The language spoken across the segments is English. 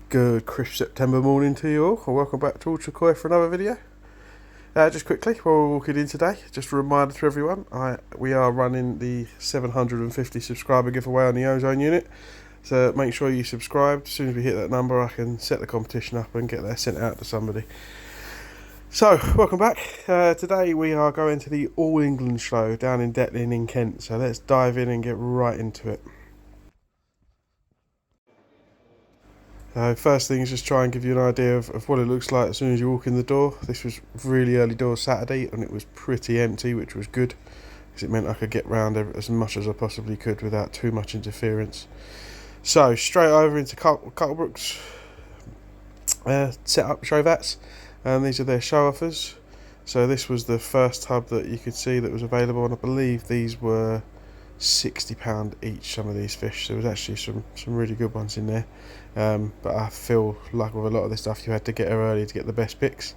Good crisp September morning to you all, and welcome back to Ultra Koi for another video. Just quickly, while we're walking in today, just a reminder to everyone, we are running the 750 subscriber giveaway on the Ozone unit, so make sure you subscribe. As soon as we hit that number, I can set the competition up and get that sent out to somebody. So, welcome back. Today we are going to the All England show down in Detling Kent, so let's dive in and get right into it. First thing is just try and give you an idea of what it looks like as soon as you walk in the door. This was really early doors Saturday and it was pretty empty, which was good because it meant I could get round as much as I possibly could without too much interference. So straight over into Cuttlebrook's set up show vats, and these are their show offers. So this was the first tub that you could see that was available, and I believe these were £60 each, some of these fish. There was actually some really good ones in there, but I feel like with a lot of this stuff you had to get her early to get the best picks.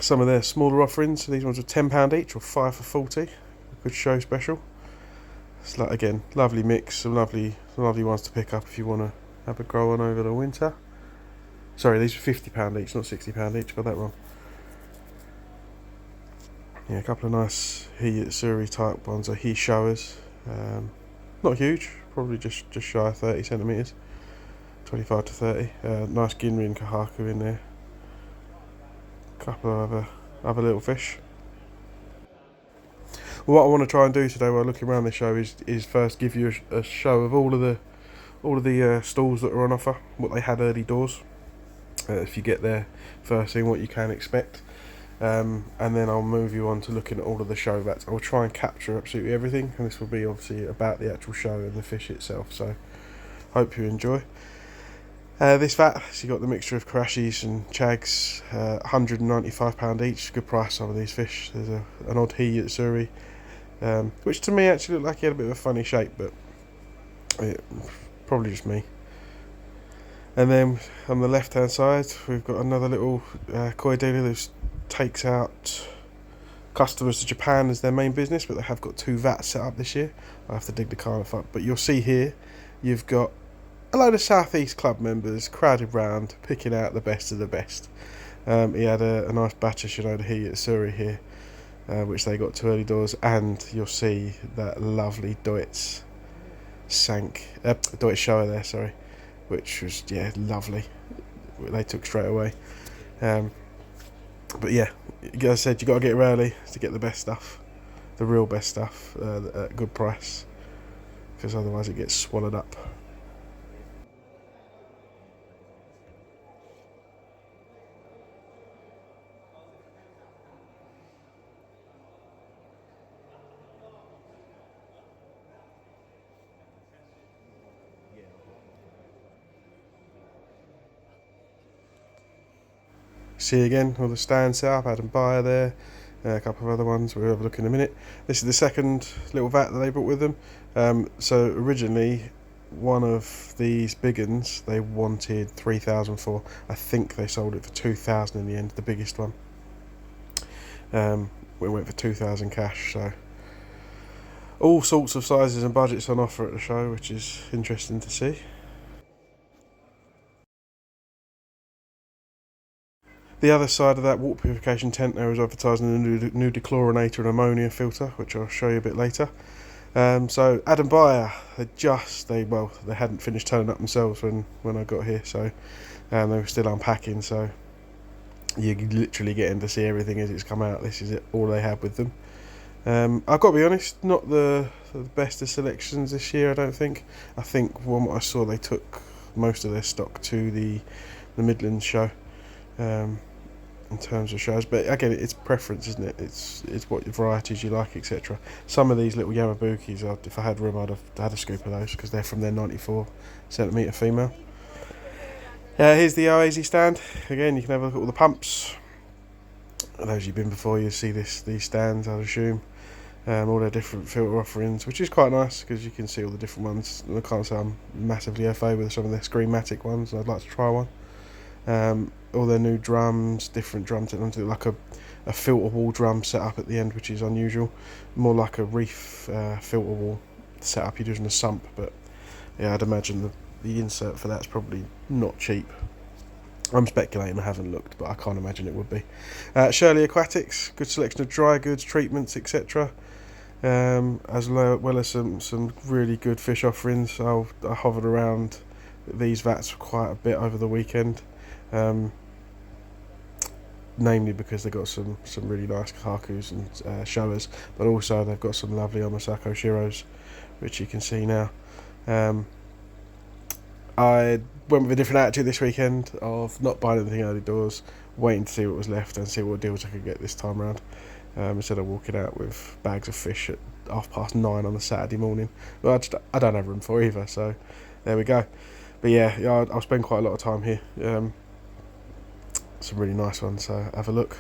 Some of their smaller offerings, so these ones were £10 each or 5 for 40. A good show special. It's like, again, lovely mix, some lovely ones to pick up if you want to have a grow on over the winter. Sorry, these were £50 each, not £60 each, got that wrong. Yeah, a couple of nice Suri type ones, are he showers. Not huge, probably just shy of 30 centimetres, 25 to 30. Nice Ginri and Kahaku in there. A couple of other little fish. Well, what I want to try and do today while looking around the show is first give you a show of all of the stalls that are on offer, what they had early doors. If you get there first thing, what you can expect. And then I'll move you on to looking at all of the show vats. I'll try and capture absolutely everything, and this will be obviously about the actual show and the fish itself, so hope you enjoy. This vat, so you got the mixture of Karashis and Chags, £195 each, good price some of these fish. There's an odd Suri, which to me actually looked like he had a bit of a funny shape, but probably just me. And then on the left hand side we've got another little koi dealer who takes out customers to Japan as their main business, but they have got 2 vats set up this year. I have to dig the car up, but you'll see here you've got a load of Southeast Club members crowded round picking out the best of the best. He had a nice batch of Shinoda Suri here, which they got to early doors, and you'll see that lovely Deutz shower there, sorry, which was lovely. They took straight away. But yeah, as I said, you got to get early to get the best stuff, the real best stuff, at a good price, because otherwise it gets swallowed up. See again all the stands set up, Adam Buyer there, a couple of other ones we'll have a look in a minute. This is the second little vat that they brought with them. So originally one of these big uns they wanted 3,000 for. I think they sold it for 2,000 in the end, the biggest one. We went for 2,000 cash, so all sorts of sizes and budgets on offer at the show, which is interesting to see. The other side of that water purification tent there is advertising a new dechlorinator and ammonia filter, which I'll show you a bit later. So Adam Buyer, they hadn't finished turning up themselves when I got here, so they were still unpacking, so you're literally getting to see everything as it's come out. This is all they had with them. I've got to be honest, not the best of selections this year, I don't think. I think from what I saw, they took most of their stock to the Midlands show. In terms of shows, but again, it's preference, isn't it? It's what varieties you like, etc. Some of these little Yamabukis, if I had room, I'd have had a scoop of those because they're from their 94cm female. Here's the Oasis stand. Again, you can have a look at all the pumps. And those you've been before, you'll see these stands, I'd assume. All their different filter offerings, which is quite nice because you can see all the different ones. And I can't say I'm massively FA with some of their Screenmatic ones, and I'd like to try one. All their new drums, different drum technology, like a filter wall drum set up at the end, which is unusual. More like a reef filter wall set up you'd use in a sump, but yeah, I'd imagine the insert for that's probably not cheap. I'm speculating, I haven't looked, but I can't imagine it would be. Shirley Aquatics, good selection of dry goods, treatments, etc. As well as some really good fish offerings. I hovered around these vats quite a bit over the weekend, namely because they've got some really nice kakus and showers, but also they've got some lovely Omasako Shiros, which you can see now. I went with a different attitude this weekend of not buying anything early doors, waiting to see what was left and see what deals I could get this time around, instead of walking out with bags of fish at 9:30 on a Saturday morning. Well, I don't have room for either, so there we go. But yeah, I'll spend quite a lot of time here. Some really nice ones, so have a look.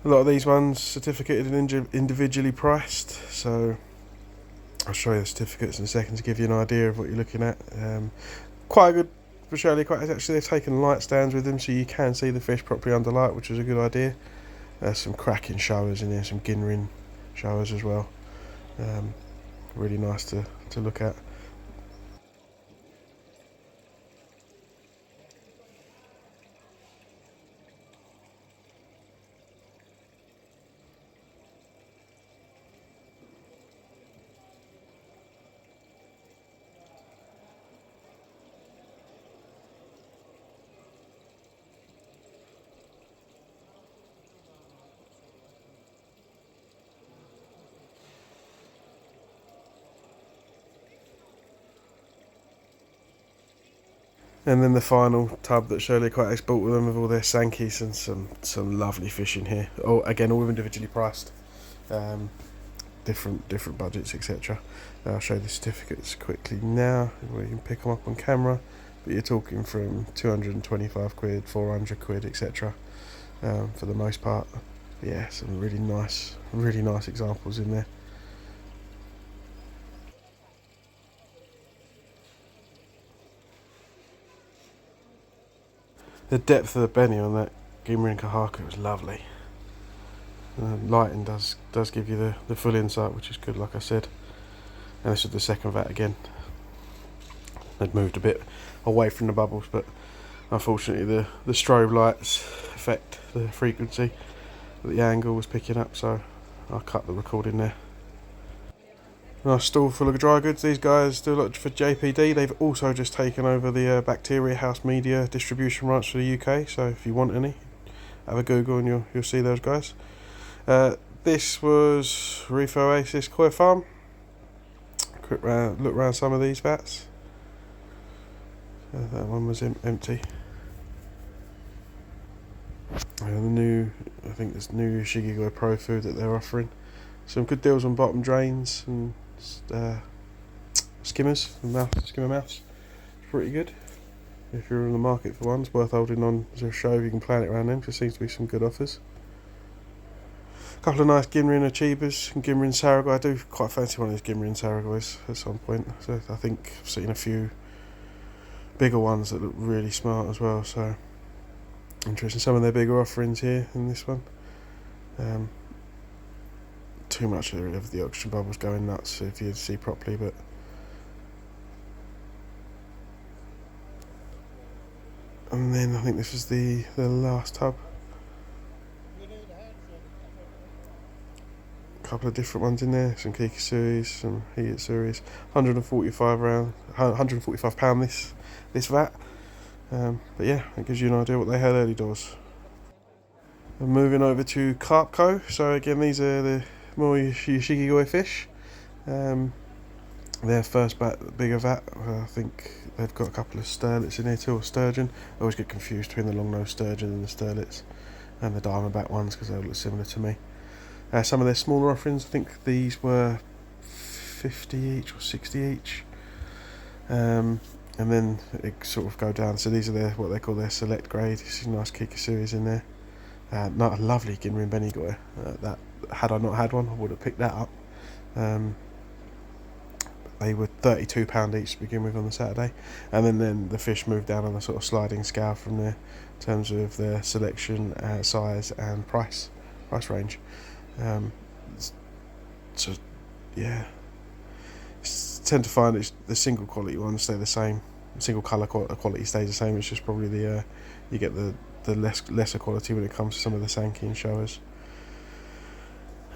A lot of these ones certificated and individually priced, so I'll show you the certificates in a second to give you an idea of what you're looking at. Quite a good for Shirley Aquatics. Actually, they've taken light stands with them so you can see the fish properly under light, which is a good idea. Some cracking showers in here, some Ginrin showers as well. Really nice to look at. And then the final tub that Shirley Aquatics bought with them with all their Sankeys and some lovely fish in here. Oh, again, all individually priced, different budgets, etc. I'll show you the certificates quickly now, where you can pick them up on camera. But you're talking from 225 quid, 400 quid, etc. For the most part. But yeah, some really nice examples in there. The depth of the Benny on that Ginrin Kahaku was lovely. Lighting does give you the full insight, which is good, like I said. And this is the second vat again. They'd moved a bit away from the bubbles, but unfortunately the strobe lights affect the frequency that the angle was picking up, so I cut the recording there. Nice stall full of dry goods. These guys do a lot for JPD. They've also just taken over the Bacteria House Media distribution rights for the UK. So if you want any, have a Google and you'll see those guys. This was Reef Oasis Koi Farm. Quick look around some of these vats. That one was empty. And I think there's new Shigigoi Pro food that they're offering. Some good deals on bottom drains and skimmers, skimmer mouths. Pretty good. If you're in the market for one, it's worth holding on as a show if you can plan it around them, because there seems to be some good offers. A couple of nice Ginrin Achibas and Ginrin Saragoi. I do quite fancy one of these Ginrin Saragois at some point, so I think I've seen a few bigger ones that look really smart as well, so interesting. Some of their bigger offerings here in this one. Too much of the oxygen bubbles going nuts if you see properly, but and then I think this is the last tub. A couple of different ones in there, some Kikisuris, some Hiyatsuris. 145 pound this vat. But yeah, it gives you an idea what they had early doors. And moving over to Carpco. So again, these are the more Shigigoi fish. Their first bigger vat. I think they've got a couple of sterlets in here too, or sturgeon. I always get confused between the long-nosed sturgeon and the sterlets, and the diamondback ones because they look similar to me. Some of their smaller offerings, I think these were 50 each or 60 each. And then it sort of go down. So these are what they call their select grade. Some nice Kikisuris in there. Not a lovely Ginrin Benigoi. That had I not had one, I would have picked that up. They were £32 each to begin with on the Saturday, and then the fish moved down on a sort of sliding scale from there in terms of their selection, size, and price range. So yeah, tend to find the single quality ones stay the same. Single colour quality stays the same. It's just probably the you get the lesser quality when it comes to some of the Sankey and showers.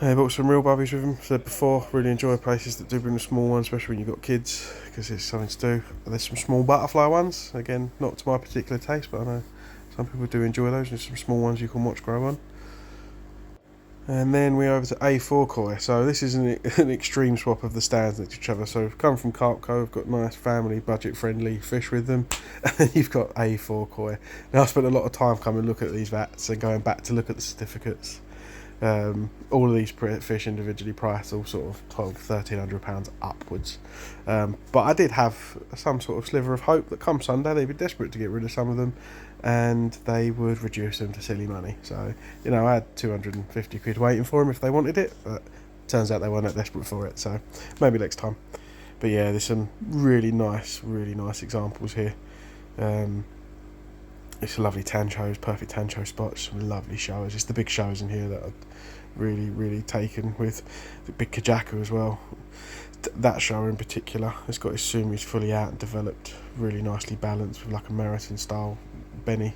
I bought some real bubbies with them. Said before, really enjoy places that do bring the small ones, especially when you've got kids, because it's something to do. There's some small butterfly ones, again, not to my particular taste, but I know some people do enjoy those. There's some small ones you can watch grow on. And then we're over to A4 koi. So this is an extreme swap of the stands next to each other. So we've come from Carp Cove, got nice family, budget-friendly fish with them, and then you've got A4 koi. Now I spent a lot of time coming and look at these vats and going back to look at the certificates. All of these fish individually priced all sort of £1,200 upwards, but I did have some sort of sliver of hope that come Sunday they'd be desperate to get rid of some of them and they would reduce them to silly money. So I had 250 quid waiting for them if they wanted it, but turns out they weren't that desperate for it, so maybe next time. But yeah, there's some really nice examples here. It's a lovely tan shows, perfect tan show spots, some lovely showers. It's the big showers in here that are really taken with the big Kajaku as well. That shower in particular, it's got its sumis fully out and developed, really nicely balanced with like a Meriton style Benny.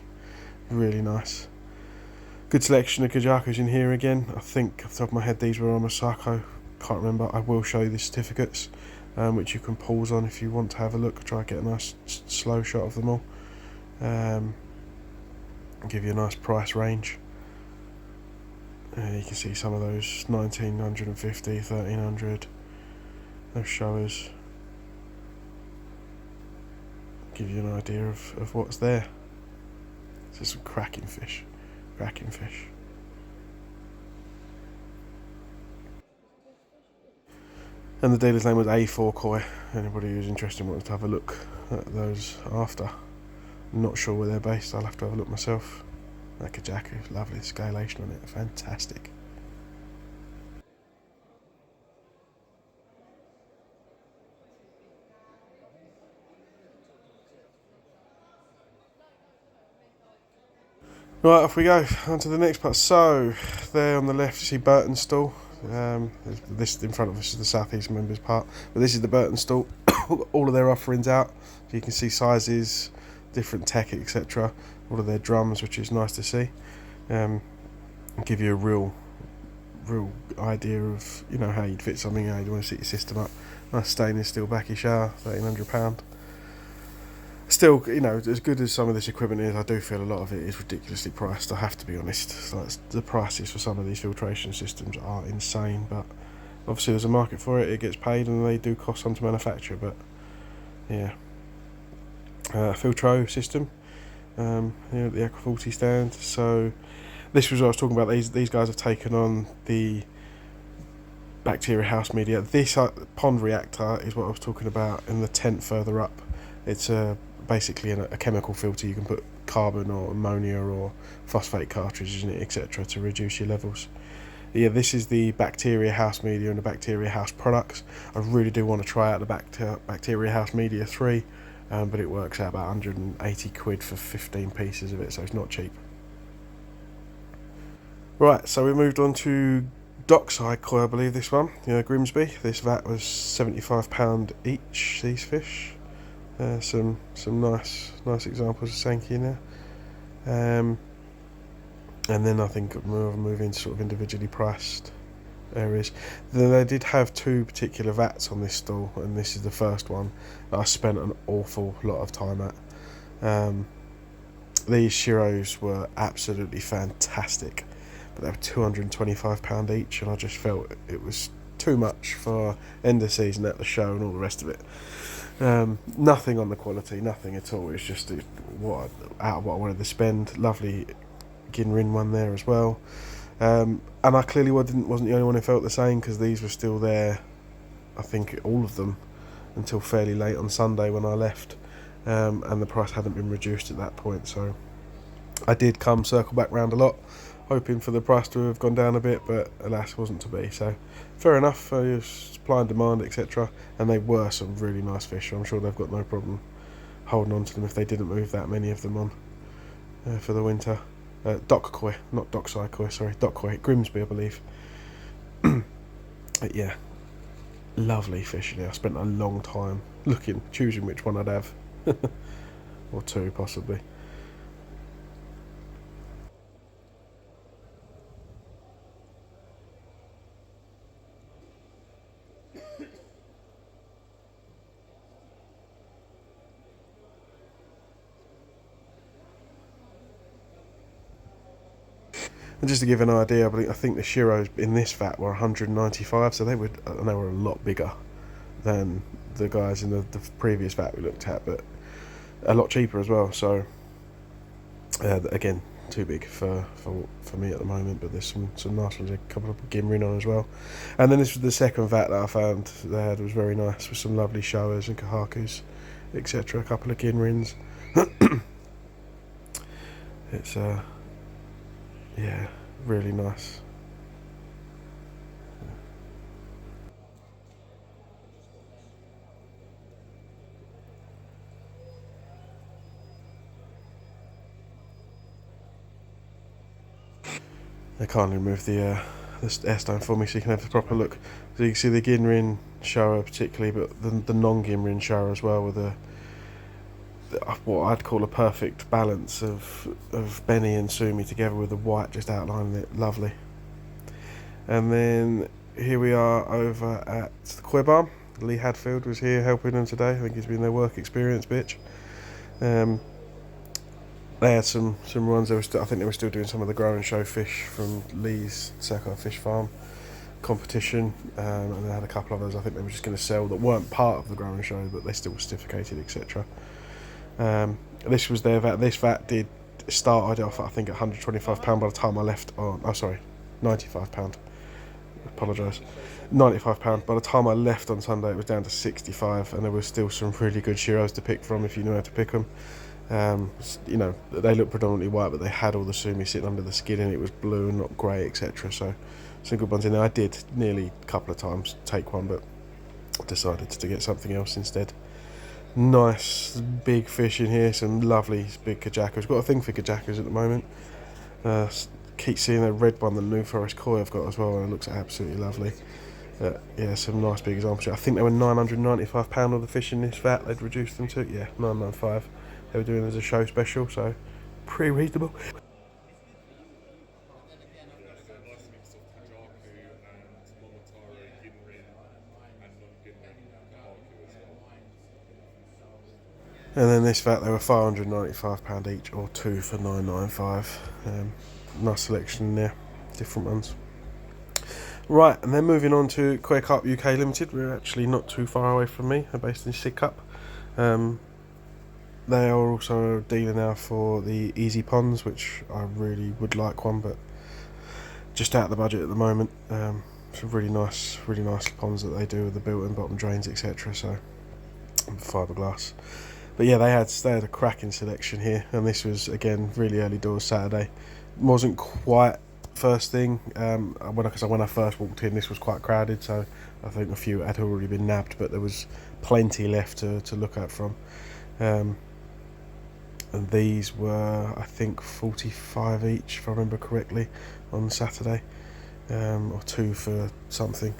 Really nice. Good selection of Kajakus in here again. I think off the top of my head these were on Masako. Can't remember. I will show you the certificates, which you can pause on if you want to have a look. Try to get a nice slow shot of them all. Give you a nice price range. You can see some of those 1950, 1300, those showers. Give you an idea of what's there. It's just some cracking fish. And the dealer's name was A4 Koi. Anybody who's interested wants to have a look at those after. I'm not sure where they're based, I'll have to have a look myself. That Kajaku, lovely scalation on it, fantastic. Right, off we go, on to the next part. So, there on the left you see Burton stall. This in front of us is the South East members part, but this is the Burton stall. All of their offerings out, so you can see sizes, different tech, etc. All of their drums, which is nice to see. Give you a real idea of how you'd fit something, how you'd want to set your system up. Nice stainless steel backy shower, £1,300. Still, as good as some of this equipment is, I do feel a lot of it is ridiculously priced. I have to be honest. The prices for some of these filtration systems are insane, but obviously there's a market for it. It gets paid, and they do cost some to manufacture. But yeah, Filtro system. Here at the Aqua 40 stand. So this was what I was talking about. These guys have taken on the bacteria house media. This pond reactor is what I was talking about in the tent further up. It's basically a chemical filter. You can put carbon or ammonia or phosphate cartridges in it, etc., to reduce your levels. Yeah, this is the bacteria house media and the bacteria house products. I really do want to try out the bacteria house media 3, but it works out about 180 quid for 15 pieces of it, so it's not cheap. Right, so we moved on to dockside koi, I believe this one. Grimsby. This vat was £75 each. These fish. Some nice examples of Sankey in there. And then I think we'll move into sort of individually priced areas. Then they did have 2 particular vats on this stall, and this is the first one that I spent an awful lot of time at. These Shiros were absolutely fantastic, but they were £225 each, and I just felt it was too much for end of season at the show and all the rest of it. Nothing on the quality, nothing at all. It's just what I wanted to spend. Lovely Ginrin one there as well, and I clearly wasn't the only one who felt the same, because these were still there, I think all of them, until fairly late on Sunday when I left, and the price hadn't been reduced at that point. So I did circle back round a lot. hoping for the price to have gone down a bit, but alas, wasn't to be. So fair enough, supply and demand, etc. And they were some really nice fish, so I'm sure they've got no problem holding on to them if they didn't move that many of them on for the winter. Dock koi, not dockside koi, sorry, dock koi, Grimsby, I believe. But yeah, lovely fish in here. I spent a long time choosing which one I'd have, or two possibly. And just to give an idea, I think the Shiros in this vat were 195, so they were a lot bigger than the guys in the previous vat we looked at, but a lot cheaper as well. So again, too big for me at the moment, but there's some nice ones, a couple of Gimrin on as well. And then this was the second vat that I found they had, was very nice, with some lovely Showas and Kahakus, etc. A couple of Ginrins. It's yeah, really nice. They kindly remove the airstone for me so you can have a proper look. So you can see the Ginrin Showa particularly, but the non-Ginrin Showa as well, with what I'd call a perfect balance of Benny and Sumi together, with the white just outlining it. Lovely. And then here we are over at the Koi Barn. Lee Hadfield was here helping them today. I think he's been their work experience bitch. They had some runs. I think they were still doing some of the grow and show fish from Lee's Sakar Fish Farm competition, and they had a couple of others I think they were just going to sell that weren't part of the grow and show, but they still were certificated, etc. This was their vat. This vat did started off, I think, at £125 by the time I left on. Oh, sorry, £95. Apologise. £95. By the time I left on Sunday, it was down to 65, and there was still some really good Shiros to pick from if you knew how to pick them. They looked predominantly white, but they had all the Sumi sitting under the skin, and it was blue and not grey, etc. So some good ones in there. I did nearly a couple of times take one, but decided to get something else instead. Nice big fish in here, some lovely big kajakas. Got a thing for kajakas at the moment. Keep seeing a red one, the New Forest Koi I've got as well, and it looks absolutely lovely. Yeah, some nice big examples. I think they were £995 of the fish in this vat. They'd reduced them to, yeah, £995. They were doing it as a show special, so pretty reasonable. And then this vat, they were £595 each, or two for £995. Nice selection in there, different ones. Right, and then moving on to Koi Carp UK Limited. We're actually not too far away from me. They're based in Sidcup. They are also a dealer now for the Easy Ponds, which I really would like one, but just out of the budget at the moment. Some really nice ponds that they do with the built-in bottom drains, etc. So fiberglass. But yeah, they had a cracking selection here, and this was again really early doors Saturday. Wasn't quite first thing when I first walked in. This was quite crowded, so I think a few had already been nabbed, but there was plenty left to look at from. And these were, I think, 45 each, if I remember correctly, on Saturday, or two for something.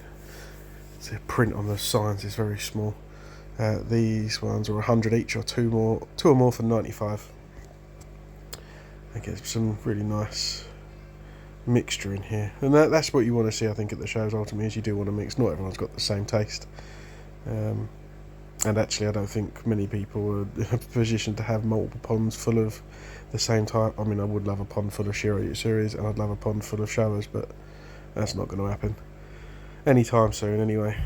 The print on the signs is very small. These ones are 100 each, or two or more for 95. I get some really nice mixture in here, and that's what you want to see, I think, at the shows. Ultimately, is you do want to mix. Not everyone's got the same taste, and actually I don't think many people are in a position to have multiple ponds full of the same type. I mean, I would love a pond full of Shiro series, and I'd love a pond full of Showas, but that's not going to happen anytime soon anyway.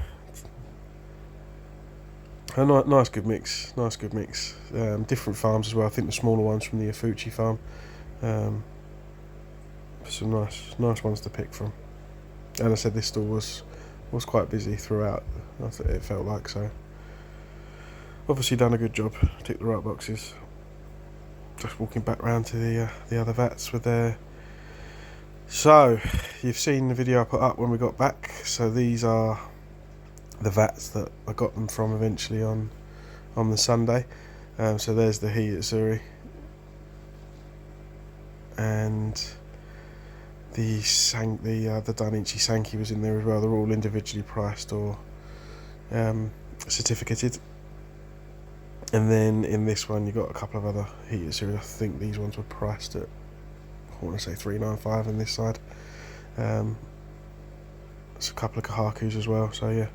A nice good mix. Different farms as well. I think the smaller ones from the Afuchi farm. Some nice ones to pick from. And I said this store was quite busy throughout. It felt like so. Obviously done a good job. Ticked the right boxes. Just walking back round to the other vats with their So, you've seen the video I put up when we got back. So these are the vats that I got them from eventually on the Sunday. So there's the heat Suri, and the Dainichi Sankey was in there as well. They're all individually priced or certificated. And then in this one you got a couple of other heated series. I think these ones were priced at, I want to say $395 on this side. It's a couple of Kahakus as well, so yeah.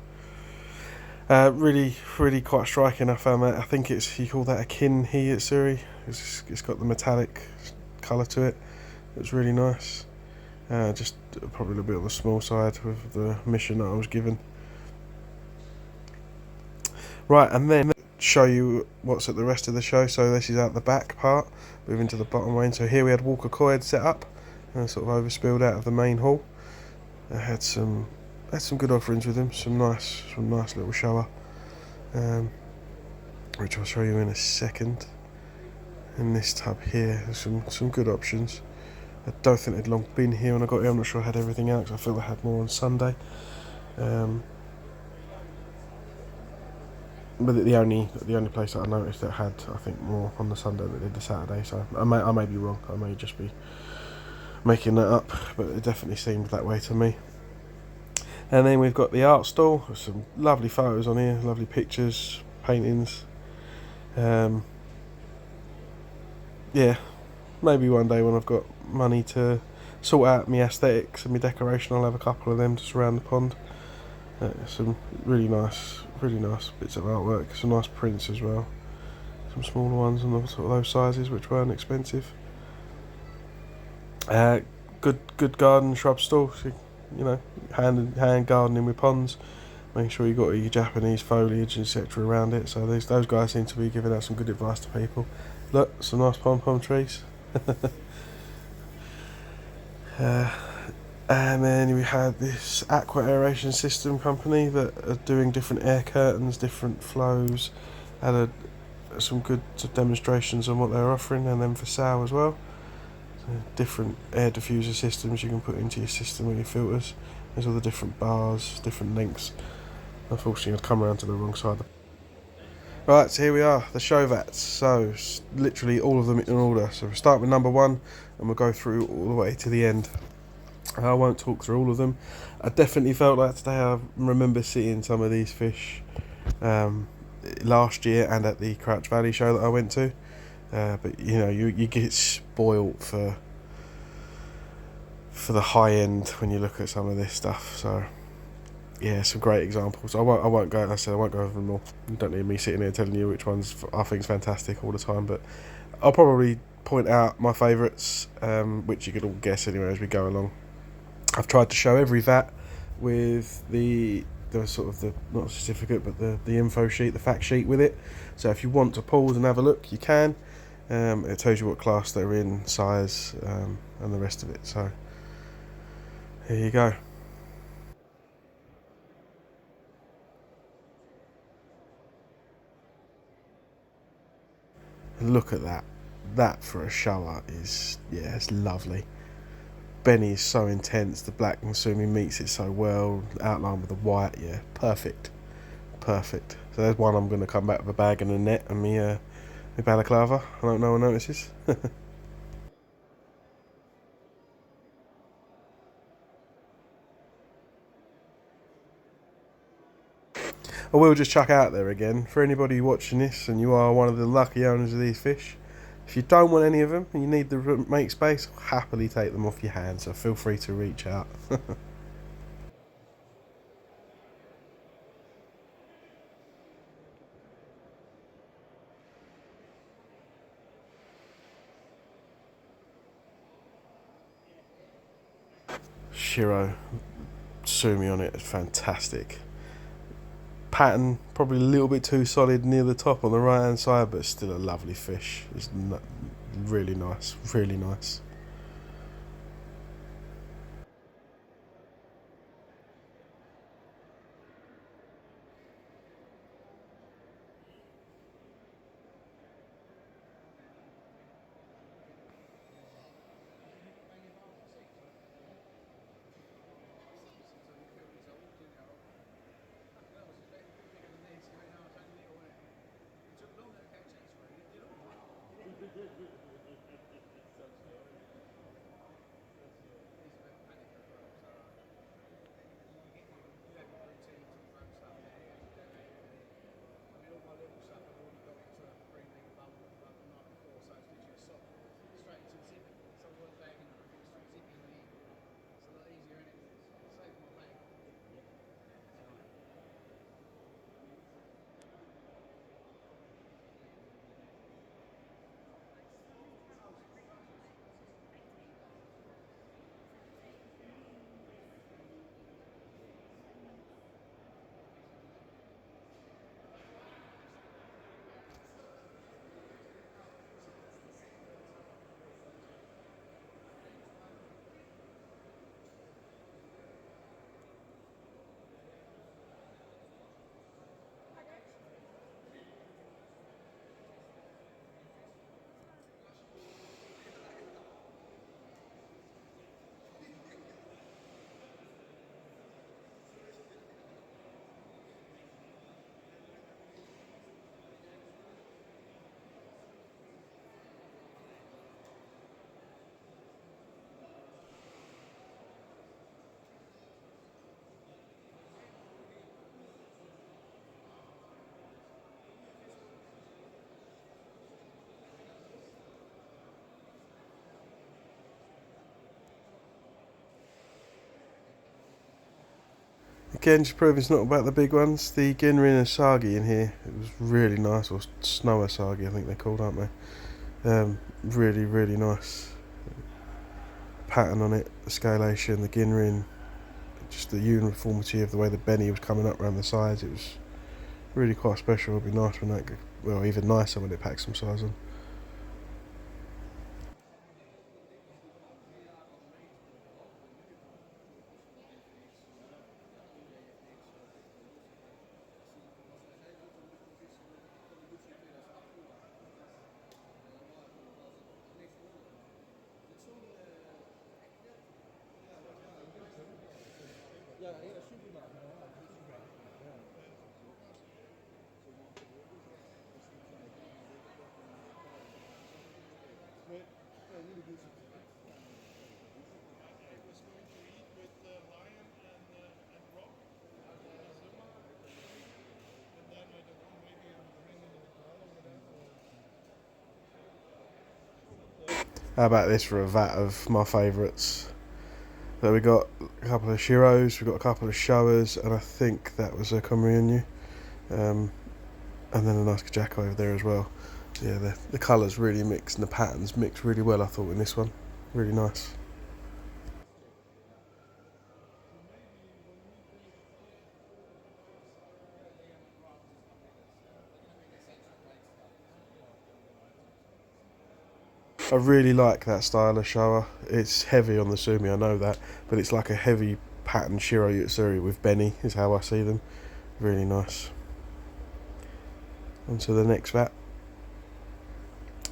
Really quite striking. I found that. I think you call that a kin heated Suri. It's got the metallic colour to it. It's really nice. Just probably a little bit on the small side with the mission that I was given. Right, and then show you what's at the rest of the show. So this is out the back part, moving to the bottom lane. So here we had Walker Coyd set up, sort of overspilled out of the main hall. I had some good offerings with him, some nice little shower, which I'll show you in a second. In this tub here, there's some good options. I don't think they'd long been here when I got here. I'm not sure I had everything out because I feel I had more on Sunday. But the only place that I noticed that had, I think, more on the Sunday than it did the Saturday. So I may be wrong. I may just be making that up, but it definitely seemed that way to me. And then we've got the art stall with some lovely photos on here, lovely pictures, paintings. Yeah, maybe one day when I've got money to sort out my aesthetics and my decoration, I'll have a couple of them just around the pond. Some really nice bits of artwork, some nice prints as well, some smaller ones and sort of those sizes which weren't expensive. Good garden shrub stall, so, hand gardening with ponds, making sure you've got your Japanese foliage etc around it. So those guys seem to be giving out some good advice to people. Look, some nice pom trees. And then we had this aqua aeration system company that are doing different air curtains, different flows. Had some good demonstrations on what they're offering, and then for sale as well. So different air diffuser systems you can put into your system with your filters. There's all the different bars, different lengths. Unfortunately, I'd come around to the wrong side. Right, so here we are, the show vats. So literally all of them in order. So we'll start with number 1, and we'll go through all the way to the end. I won't talk through all of them. I definitely felt like today I remember seeing some of these fish last year and at the Crouch Valley show that I went to. But you get spoilt for the high end when you look at some of this stuff. So yeah, some great examples. I won't go. I won't go over them all. You don't need me sitting here telling you which ones I think's fantastic all the time. But I'll probably point out my favourites, which you could all guess anyway as we go along. I've tried to show every vat with the sort of the, not certificate, but the info sheet, the fact sheet with it. So if you want to pause and have a look, you can. It tells you what class they're in, size, and the rest of it. So here you go. Look at that. That for a shower is, yeah, it's lovely. Benny is so intense, the black Masumi meets it so well, outlined with the white, yeah, perfect. So there's one I'm going to come back with a bag and a net and my balaclava. I hope no one notices. I will just chuck out there again, for anybody watching this and you are one of the lucky owners of these fish, if you don't want any of them and you need the make space, I'll happily take them off your hands, so feel free to reach out. Shiro Sumi on it is fantastic. Pattern probably a little bit too solid near the top on the right hand side, but still a lovely fish. It's really nice. Again, just proving it's not about the big ones. The Ginrin Asagi in here, it was really nice, or Snow Asagi I think they're called, aren't they? Really, really nice pattern on it, the scalation, the Ginrin, just the uniformity of the way the Benny was coming up around the sides. It was really quite special. It'd be nice when that, well, even nicer when it packs some size on. How about this for a vat of my favourites? So we got a couple of Shiros, we got a couple of Showers, and I think that was a Komryunyu. And then a nice Kajako over there as well. Yeah, the colours really mix and the patterns mix really well, I thought, in this one. Really nice. I really like that style of shower. It's heavy on the Sumi, I know that, but it's like a heavy pattern Shiro Yutsuri with Benny, is how I see them. Really nice. On to the next vat.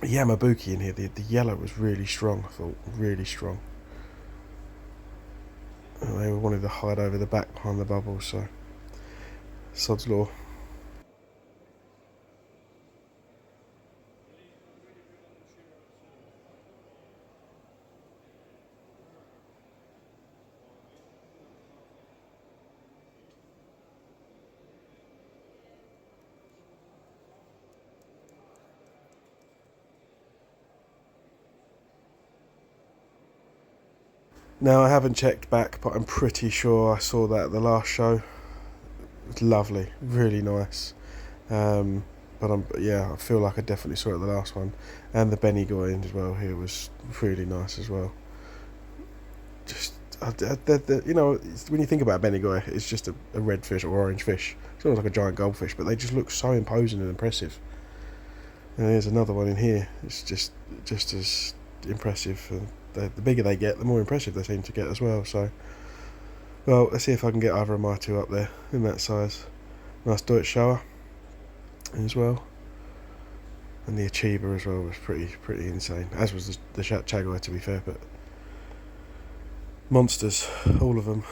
Yamabuki in here, the yellow was really strong, I thought, really strong. And they wanted to hide over the back behind the bubbles, so sod's law. Now, I haven't checked back, but I'm pretty sure I saw that at the last show. It was lovely, really nice. Yeah, I feel like I definitely saw it at the last one. And the Benny guy in as well here was really nice as well. Just, you know, when you think about Benny guy, it's just a red fish or orange fish. It's almost like a giant goldfish, but they just look so imposing and impressive. And there's another one in here. It's just as impressive. And the bigger they get, the more impressive they seem to get as well. So, well, let's see if I can get either of my two up there in that size. Nice Deutsch shower as well. And the Achieva as well was pretty insane. As was the Chagai, to be fair, but monsters, all of them.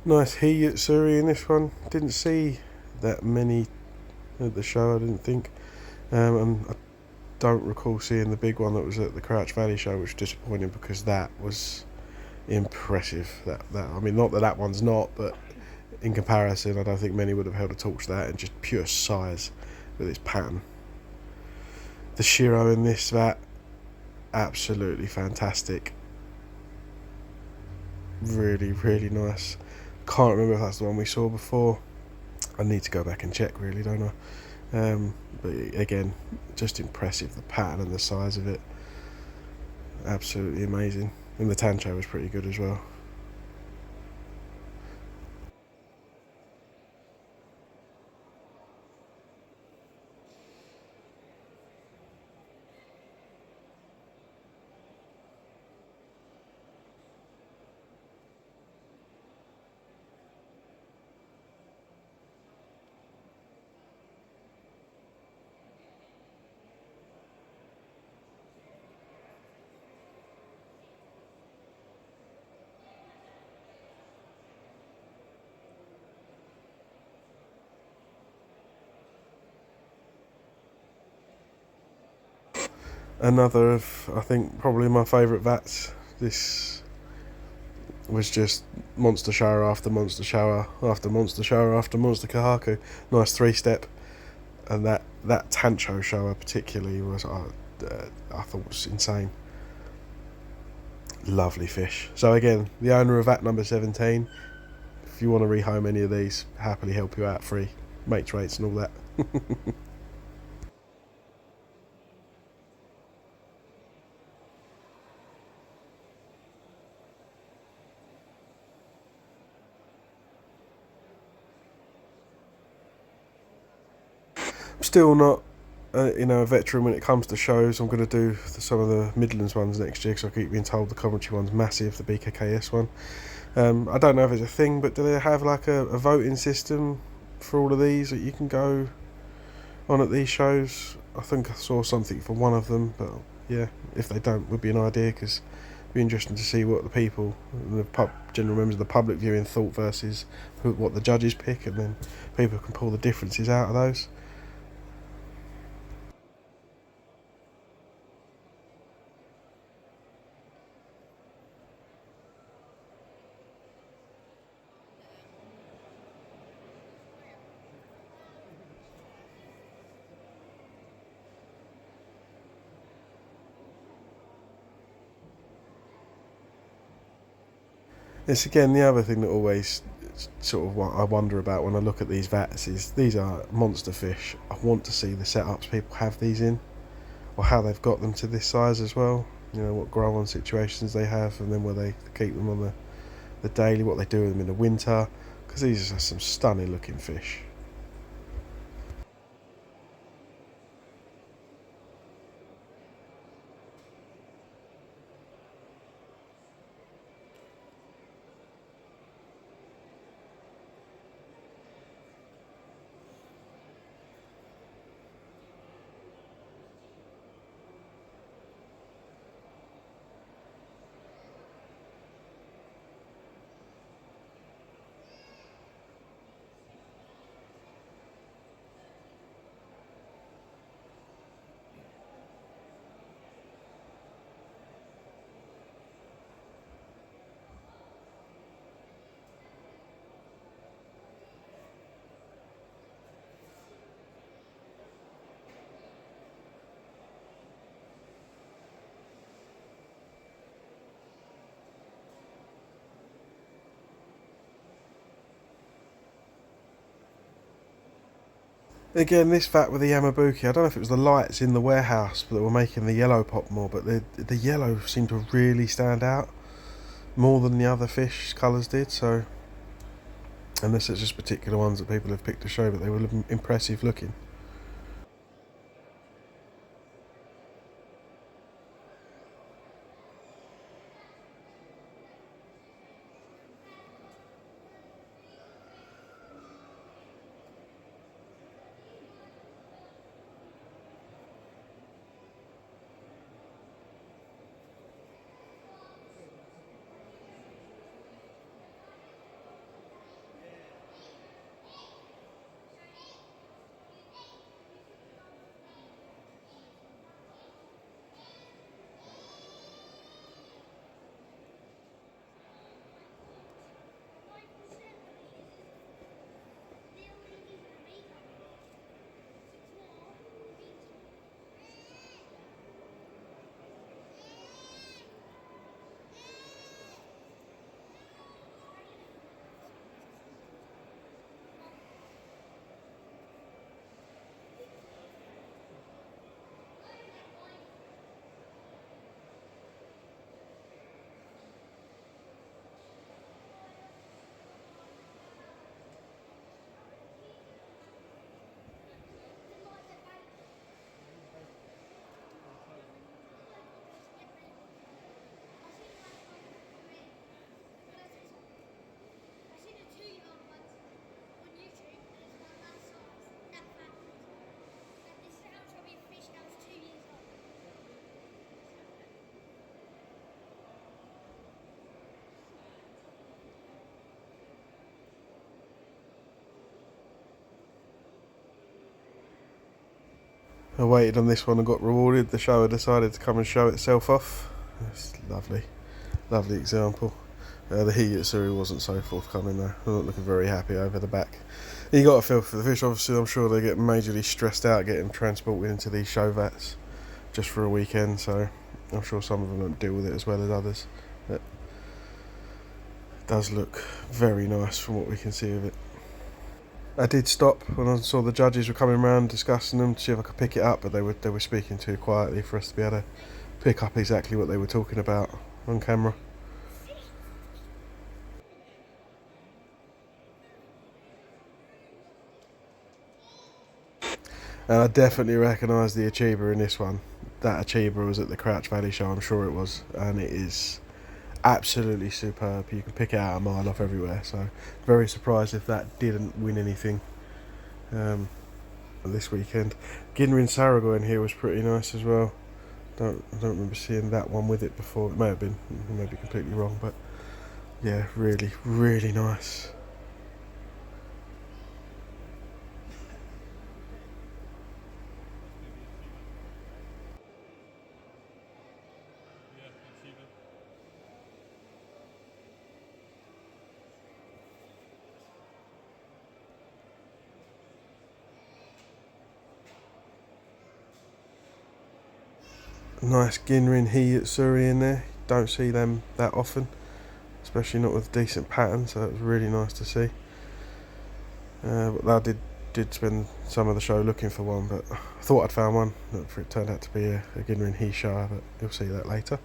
Nice Hiyutsuri in this one. Didn't see that many at the show, I didn't think. And I don't recall seeing the big one that was at the Crouch Valley show, which was disappointing because that was impressive. That I mean, not that that one's not, but in comparison, I don't think many would have held a torch to that in just pure size with its pattern. The Shiro in this vat, absolutely fantastic. Really, really nice. Can't remember if that's the one we saw before. I need to go back and check, really, don't I? But again, just impressive, the pattern and the size of it. Absolutely amazing. And the Tancho was pretty good as well. Another of, I think, probably my favourite vats. This was just monster shower after monster shower after monster shower after monster Kahaku. Nice 3-step. And that Tancho shower particularly was, I thought was insane. Lovely fish. So again, the owner of vat number 17, if you want to rehome any of these, happily help you out, free mates rates and all that. I'm still not a veteran when it comes to shows. I'm going to do some of the Midlands ones next year because I keep being told the Coventry one's massive, the BKKS one. I don't know if it's a thing, but do they have like a voting system for all of these that you can go on at these shows? I think I saw something for one of them, but yeah, if they don't, would be an idea because it'd be interesting to see what the people, the general members of the public viewing thought versus what the judges pick, and then people can pull the differences out of those. It's again the other thing that always sort of what I wonder about when I look at these vats is these are monster fish. I want to see the setups people have these in, or how they've got them to this size as well. You know what grow on situations they have, and then where they keep them on the daily, what they do with them in the winter, because these are some stunning looking fish. Again, this vat with the Yamabuki, I don't know if it was the lights in the warehouse that were making the yellow pop more, but the yellow seemed to really stand out more than the other fish colours did. So, unless it's just particular ones that people have picked to show, but they were impressive looking. I waited on this one and got rewarded. The shower decided to come and show itself off. It's lovely, lovely example. The Hiyatsuri wasn't so forthcoming though. I'm not looking very happy over the back. You got to feel for the fish. Obviously, I'm sure they get majorly stressed out getting transported into these show vats just for a weekend. So I'm sure some of them don't deal with it as well as others. But it does look very nice from what we can see of it. I did stop when I saw the judges were coming around discussing them to see if I could pick it up, but they were speaking too quietly for us to be able to pick up exactly what they were talking about on camera. And I definitely recognise the Achieva in this one. That Achieva was at the Crouch Valley show, I'm sure it was, and it is absolutely superb. You can pick it out a mile off everywhere, so very surprised if that didn't win anything this weekend. Ginrin Sarago in here was pretty nice as well. I don't remember seeing that one with it before. It may have been, I may be completely wrong, but yeah, really, really nice. Nice Ginrin Hiyatsuri in there. Don't see them that often, especially not with decent pattern, so it was really nice to see. But I did spend some of the show looking for one, but I thought I'd found one. It turned out to be a Ginrin Hisha, but you'll see that later.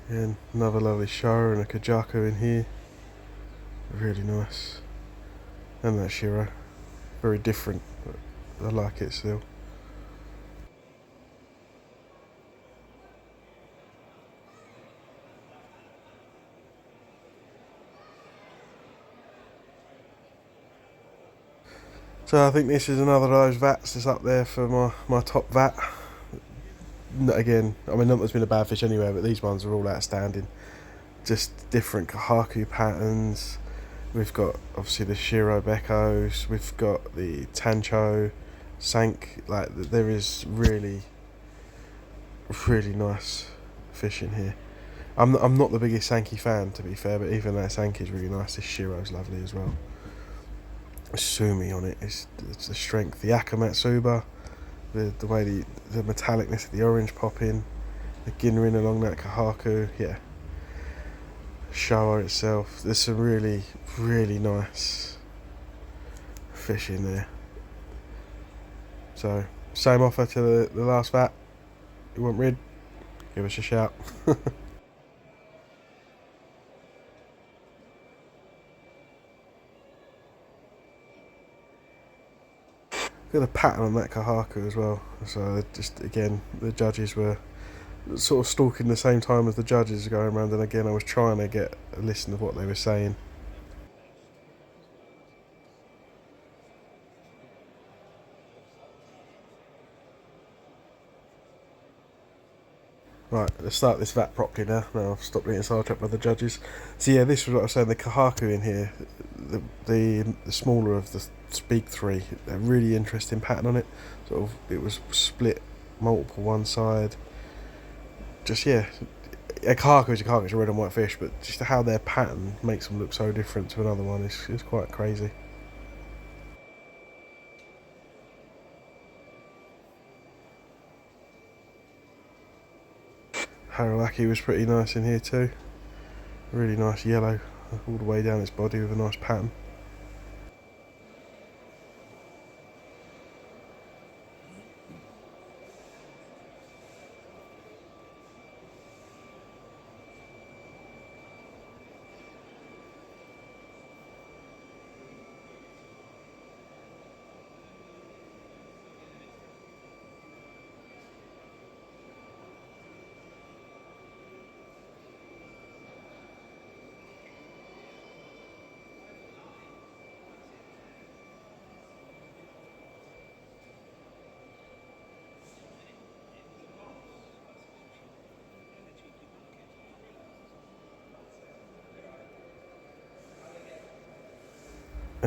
And another lovely Shara and a Kajaku in here. Really nice. And that Shiro. Very different, but I like it still. So I think this is another of those vats that's up there for my top vat. Again, I mean, not there's been a bad fish anywhere, but these ones are all outstanding. Just different Kahaku patterns. We've got obviously the Shiro Beckos, we've got the Tancho, Sank. Like, there is really, really nice fish in here. I'm not the biggest Sankey fan, to be fair, but even that Sankey is really nice. This Shiro's lovely as well. Sumi on it, it's the strength. The Akamatsuba, the way the metallicness of the orange pop in, the Ginrin along that Kahaku, yeah. Shower itself, there's some really, really nice fish in there. So, same offer to the last vat. You want rid? Give us a shout. Got a pattern on that Kahaku as well. So just again, the judges were sort of stalking the same time as the judges going around, and again I was trying to get a listen of what they were saying. Right, let's start this vat properly now. Now I've stopped getting sidetracked by the judges. So yeah, this was what I was saying. The Kahaku in here, the smaller of the Speak Three, a really interesting pattern on it. Sort of, it was split multiple one side. Just yeah, a Kahaku is a Kahaku. It's a red and white fish, but just how their pattern makes them look so different to another one is quite crazy. Harawaki was pretty nice in here too. Really nice yellow all the way down its body with a nice pattern.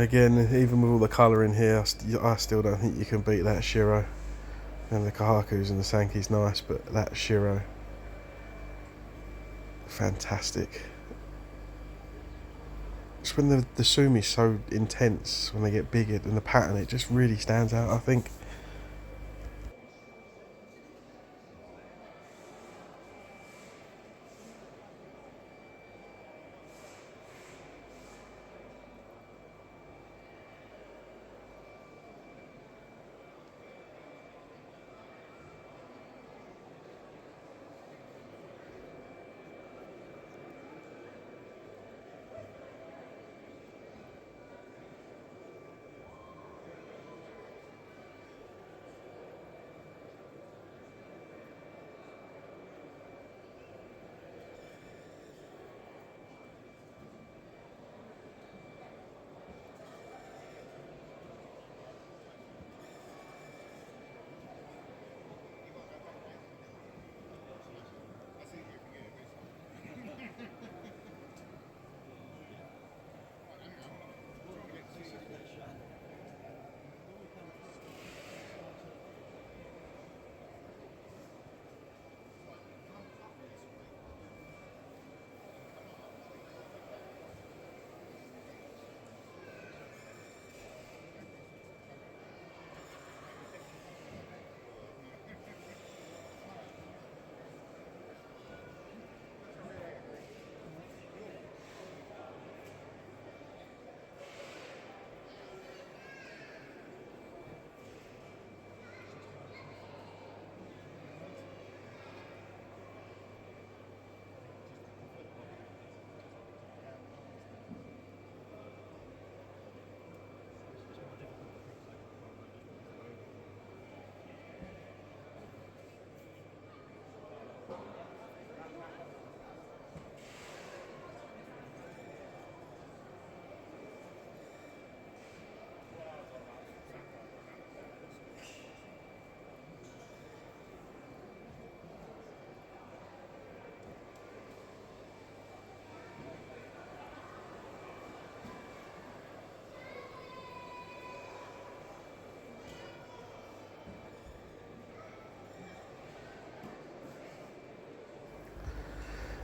Again, even with all the colour in here, I still don't think you can beat that Shiro. And the Kahaku's and the Sanki's nice, but that Shiro, fantastic. Just when the Sumi's so intense, when they get bigger, and the pattern, it just really stands out, I think.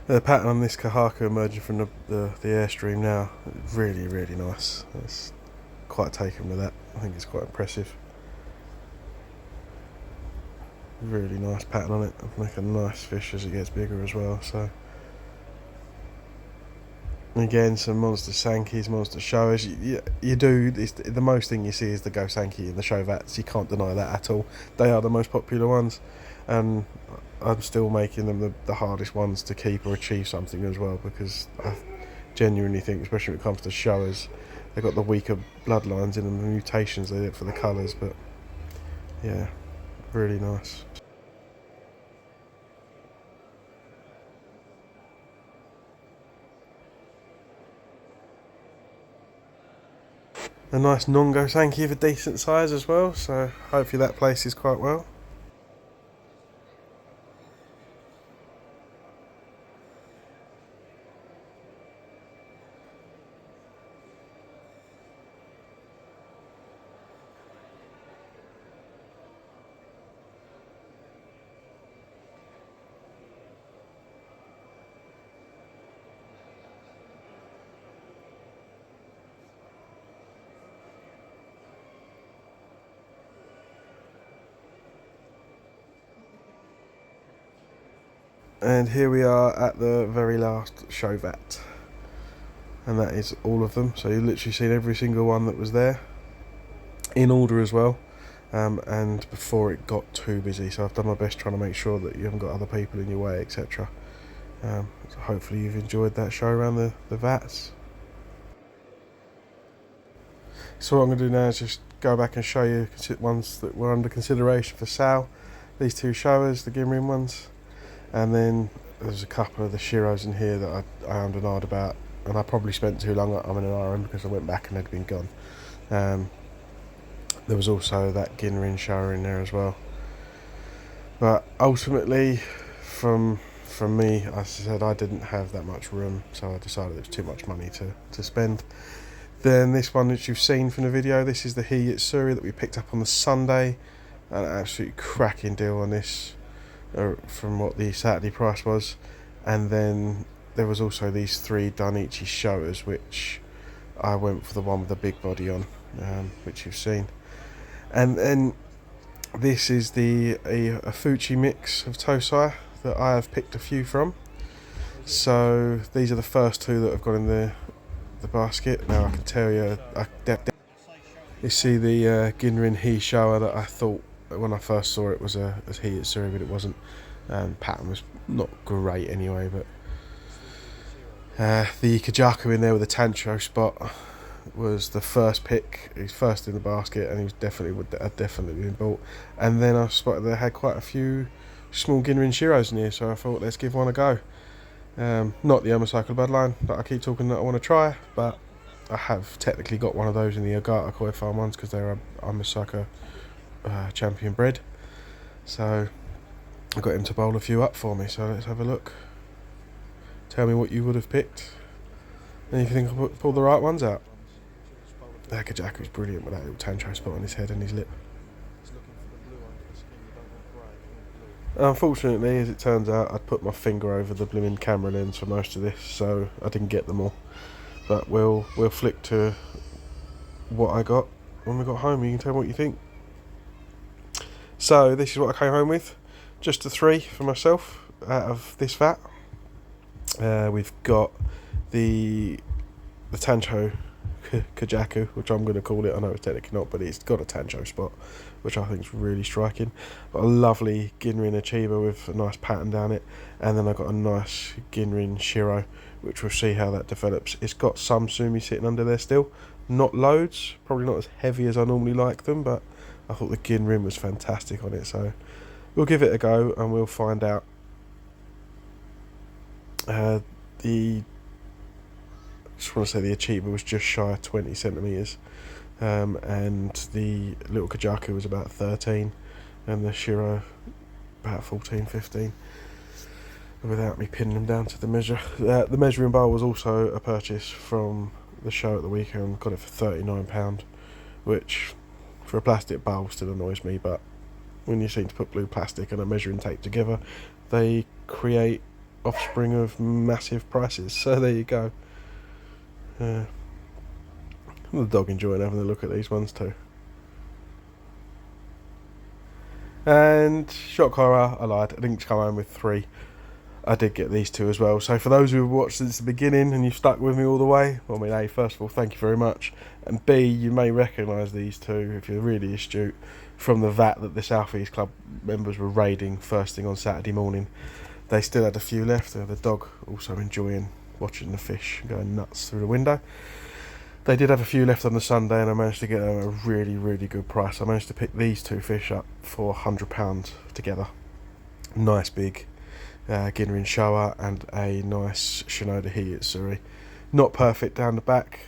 The pattern on this Kahaku emerging from the airstream now, really, really nice. It's quite taken with that. I think it's quite impressive. Really nice pattern on it. Make a nice fish as it gets bigger as well. So again, some monster Sankis, monster Showas. You do. The most thing you see is the Go Sanki and the Show vats. You can't deny that at all. They are the most popular ones, and I'm still making them the hardest ones to keep or achieve something as well, because I genuinely think, especially when it comes to Showas, they've got the weaker bloodlines in them, the mutations they did for the colours. But yeah, really nice. A nice non-Go Sanki of a decent size as well, so hopefully that places quite well. And here we are at the very last show vat, and that is all of them. So you've literally seen every single one that was there, in order as well, and before it got too busy. So I've done my best trying to make sure that you haven't got other people in your way, etc. So hopefully you've enjoyed that show around the vats. So what I'm going to do now is just go back and show you ones that were under consideration for sale. These two showers, the Ginrin ones, and then there's a couple of the Shiros in here that I ummed and ahed about, and I probably spent too long umming and ahhing because I went back and they'd been gone. There was also that Ginrin shower in there as well. But ultimately, from me, I said I didn't have that much room, so I decided it was too much money to spend. Then this one that you've seen from the video, this is the He-Yitsuri that we picked up on the Sunday. An absolutely cracking deal on this from what the Saturday price was. And then there was also these 3 Danichi Showas, which I went for the one with the big body on, which you've seen. And then this is a Fuchi mix of Tosai that I have picked a few from. So these are the first 2 that have gone in the basket. Now I can tell you, you see the Ginrin He Showa that I thought when I first saw it was a He-Yitsuri, but it wasn't. Pattern was not great anyway, but the Kajaku in there with the Tancho spot was the first pick. He's first in the basket, and he was definitely been bought. And then I spotted they had quite a few small Ginrin Shiros in here, so I thought let's give one a go. Not the Omocycle Bloodline that I keep talking that I want to try, but I have technically got one of those in the Ogata Koi Farm ones because they're Omocycle champion bred. So I got him to bowl a few up for me, so let's have a look. Tell me what you would have picked, and if you think I pulled the right ones out. That Kajaku's brilliant with that little Tancho spot on his head and his lip. Unfortunately, as it turns out, I'd put my finger over the blooming camera lens for most of this, so I didn't get them all. But we'll flick to what I got when we got home. You can tell me what you think. So this is what I came home with. Just the 3 for myself out of this vat. We've got the Tancho Kajaku, which I'm going to call it. I know it's technically not, but it's got a Tancho spot, which I think is really striking. Got a lovely Ginrin Achiba with a nice pattern down it, and then I've got a nice Ginrin Shiro, which we'll see how that develops. It's got some Sumi sitting under there still, not loads, probably not as heavy as I normally like them, but I thought the Ginrin was fantastic on it, so we'll give it a go and we'll find out. I just want to say the Achiba was just shy of 20 centimetres, and the little Kajaku was about 13, and the Shiro about 14, 15, without me pinning them down to the measure. The measuring bowl was also a purchase from the show at the weekend. Got it for £39, which for a plastic bowl still annoys me, but when you seem to put blue plastic and a measuring tape together, they create offspring of massive prices. So there you go. The dog enjoying having a look at these ones too. And shock horror, I lied, I didn't come home with 3. I did get these 2 as well. So for those who have watched since the beginning and you've stuck with me all the way, well, I mean, A, first of all, thank you very much, and B, you may recognise these 2 if you're really astute from the vat that the South East Club members were raiding first thing on Saturday morning. They still had a few left. The dog also enjoying watching the fish going nuts through the window. They did have a few left on the Sunday, and I managed to get them at a really, really good price. I managed to pick these 2 fish up for £100 together. Nice big Ginrin Showa and a nice Shinoda He-Yitsuri. Not perfect down the back.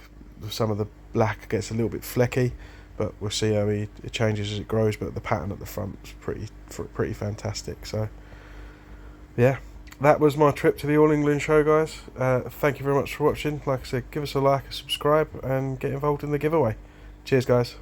Some of the black gets a little bit flecky, but we'll see how it changes as it grows. But the pattern at the front is pretty fantastic. So yeah, that was my trip to the All England show, guys. Thank you very much for watching. Like I said, give us a like, a subscribe, and get involved in the giveaway. Cheers, guys.